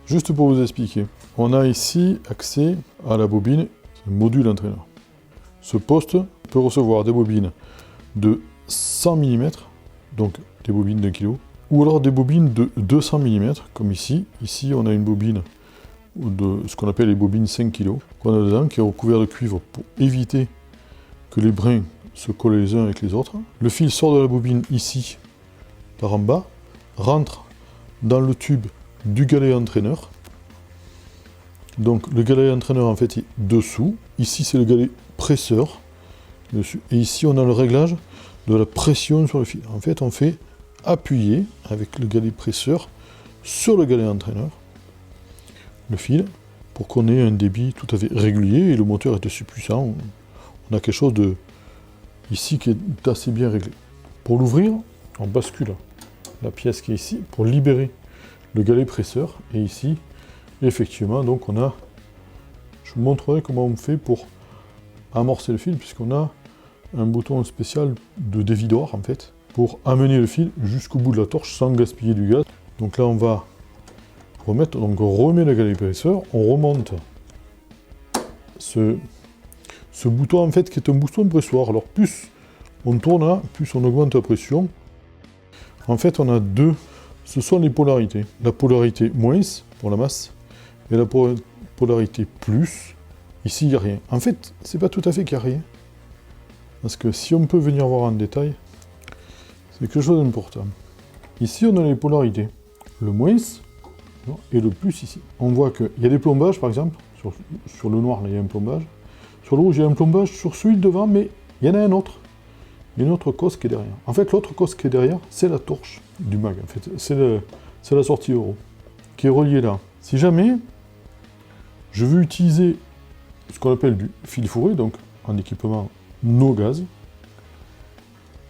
Juste pour vous expliquer, on a ici accès à la bobine, c'est le module entraîneur. Ce poste peut recevoir des bobines de 100 mm, donc des bobines d'1 kg, ou alors des bobines de 200 mm, comme ici. Ici, on a une bobine de ce qu'on appelle les bobines 5 kg, qu'on a dedans, qui est recouvert de cuivre pour éviter que les brins se collent les uns avec les autres. Le fil sort de la bobine ici, par en bas, rentre dans le tube du galet entraîneur. Donc le galet entraîneur en fait est dessous. Ici c'est le galet presseur. Dessus. Et ici on a le réglage de la pression sur le fil. En fait on fait appuyer avec le galet presseur sur le galet entraîneur le fil pour qu'on ait un débit tout à fait régulier et le moteur est assez puissant. On a quelque chose de ici qui est assez bien réglé. Pour l'ouvrir, on bascule la pièce qui est ici pour libérer le galet presseur. Et ici, effectivement, donc on a... Je vous montrerai comment on fait pour amorcer le fil, puisqu'on a un bouton spécial de dévideur, en fait, pour amener le fil jusqu'au bout de la torche sans gaspiller du gaz. Donc là, on va remettre, donc on remet le galet presseur, on remonte ce bouton, en fait, qui est un bouton pressoir. Alors, plus on tourne là, plus on augmente la pression. En fait, on a deux, ce sont les polarités. La polarité moins, pour la masse, et la polarité plus. Ici, il n'y a rien. En fait, c'est pas tout à fait qu'il n'y a rien. Parce que si on peut venir voir en détail, c'est quelque chose d'important. Ici, on a les polarités. Le moins et le plus ici. On voit qu'il y a des plombages, par exemple. Sur le noir, là, il y a un plombage. Sur le rouge, il y a un plombage. Sur celui de devant, mais il y en a un autre. Il y a une autre cosque qui est derrière. En fait, l'autre cosque qui est derrière, c'est la torche du mag. En fait, c'est la sortie euro qui est reliée là. Si jamais je veux utiliser ce qu'on appelle du fil fourré, donc en équipement no gaz,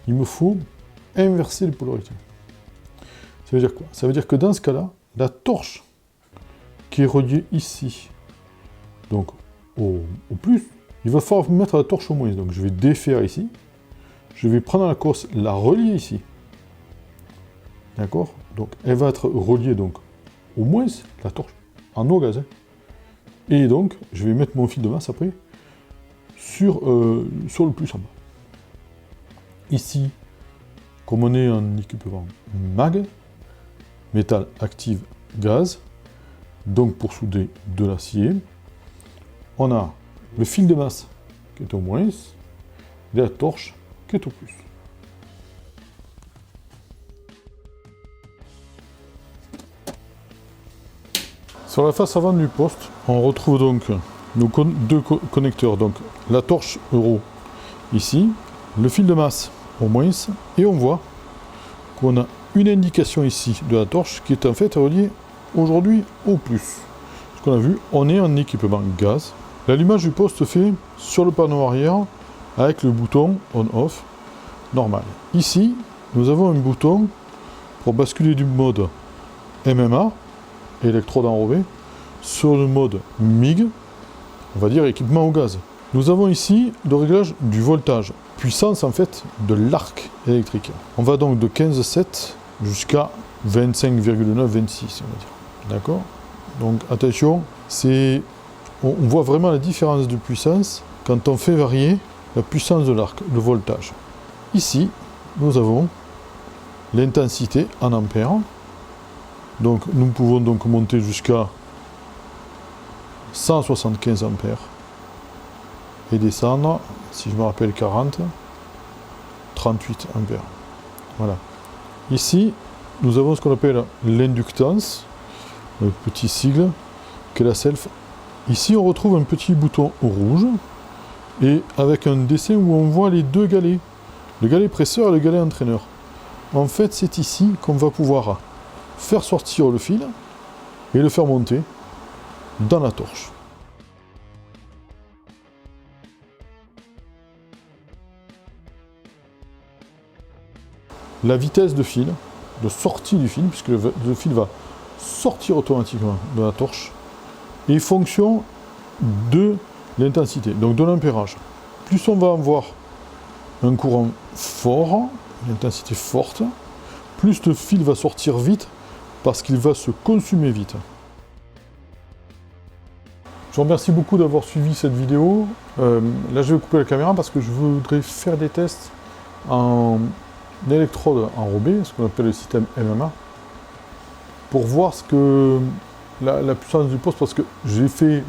il me faut inverser les polarités. Ça veut dire quoi? Ça veut dire que dans ce cas-là, la torche qui est reliée ici, donc au plus, il va falloir mettre la torche au moins. Donc je vais défaire ici. Je vais prendre la cosse, la relier ici. D'accord? Donc elle va être reliée donc au moins la torche en no gaz. Hein. Et donc je vais mettre mon fil de masse après sur le plus en bas. Ici, comme on est en équipement mag, métal active gaz, donc pour souder de l'acier, on a le fil de masse qui est au moins et la torche qui est au plus. Sur la face avant du poste, on retrouve donc nos deux connecteurs, donc la torche euro ici, le fil de masse au moins, et on voit qu'on a une indication ici de la torche qui est en fait reliée aujourd'hui au plus. Ce qu'on a vu, on est en équipement gaz. L'allumage du poste se fait sur le panneau arrière avec le bouton on-off normal. Ici, nous avons un bouton pour basculer du mode MMA, électrode enrobée, sur le mode MIG, on va dire équipement au gaz. Nous avons ici le réglage du voltage, puissance en fait de l'arc électrique. On va donc de 15,7 jusqu'à 25,9, 26, on va dire. D'accord? Donc attention, on voit vraiment la différence de puissance quand on fait varier la puissance de l'arc, le voltage. Ici, nous avons l'intensité en ampères. Donc nous pouvons donc monter jusqu'à 175 ampères et descendre, si je me rappelle 40, 38 ampères. Voilà. Ici, nous avons ce qu'on appelle l'inductance, le petit sigle, qui est la self. Ici, on retrouve un petit bouton rouge, et avec un dessin où on voit les deux galets, le galet presseur et le galet entraîneur. En fait, c'est ici qu'on va pouvoir faire sortir le fil et le faire monter dans la torche. La vitesse de fil, de sortie du fil, puisque le fil va sortir automatiquement de la torche, est fonction de l'intensité, donc de l'ampérage. Plus on va avoir un courant fort, une intensité forte, plus le fil va sortir vite, parce qu'il va se consumer vite. vous remercie beaucoup d'avoir suivi cette vidéo. Là, je vais couper la caméra parce que je voudrais faire des tests en électrode enrobée, ce qu'on appelle le système MMA, pour voir ce que la puissance du poste, parce que j'ai fait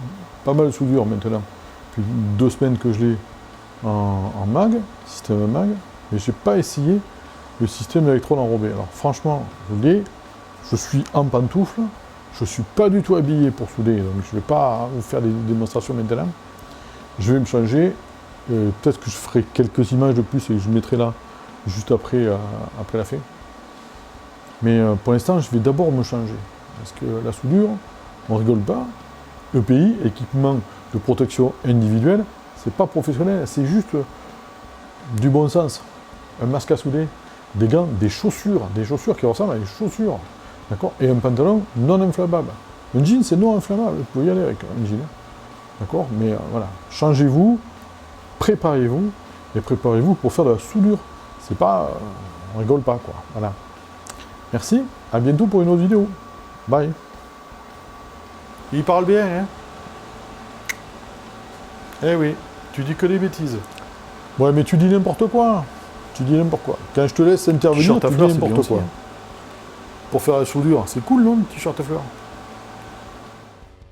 pas mal de soudure maintenant, depuis 2 semaines que je l'ai en mag, système mag, mais j'ai pas essayé le système électrode enrobé. Alors franchement, je suis en pantoufle, je suis pas du tout habillé pour souder, donc je vais pas vous faire des démonstrations maintenant. Je vais me changer, peut-être que je ferai quelques images de plus et je mettrai là juste après, après la fin. Mais pour l'instant, je vais d'abord me changer, parce que la soudure, on rigole pas. EPI, équipement de protection individuelle, c'est pas professionnel, c'est juste du bon sens. Un masque à souder, des gants, des chaussures qui ressemblent à des chaussures, d'accord, et un pantalon non inflammable. Un jean, c'est non inflammable, vous pouvez y aller avec un jean, d'accord, mais voilà, changez-vous, préparez-vous, et préparez-vous pour faire de la soudure. C'est pas, on rigole pas, quoi, voilà. Merci, à bientôt pour une autre vidéo. Bye. Il parle bien, hein? Eh oui, tu dis que des bêtises. Ouais, mais tu dis n'importe quoi. Tu dis n'importe quoi. Quand je te laisse intervenir, tu dis n'importe quoi. Pour faire la soudure, c'est cool, non, le t-shirt à fleurs?